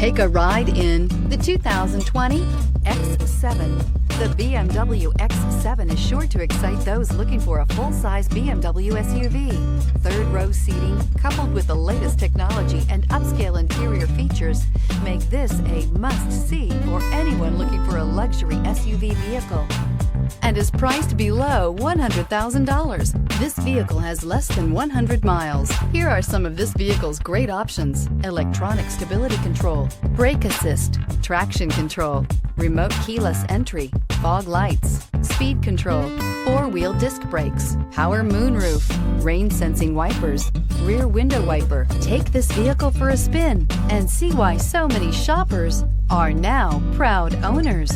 Take a ride in the 2020 X7. The BMW X7 is sure to excite those looking for a full-size BMW SUV. Third-row seating, coupled with the latest technology and upscale interior features, make this a must-see for anyone looking for a luxury SUV vehicle, and is priced below $100,000. This vehicle has less than 100 miles. Here are some of this vehicle's great options: electronic stability control, brake assist, traction control, remote keyless entry, fog lights, speed control, four-wheel disc brakes, power moonroof, rain sensing wipers, rear window wiper. Take this vehicle for a spin and see why so many shoppers are now proud owners.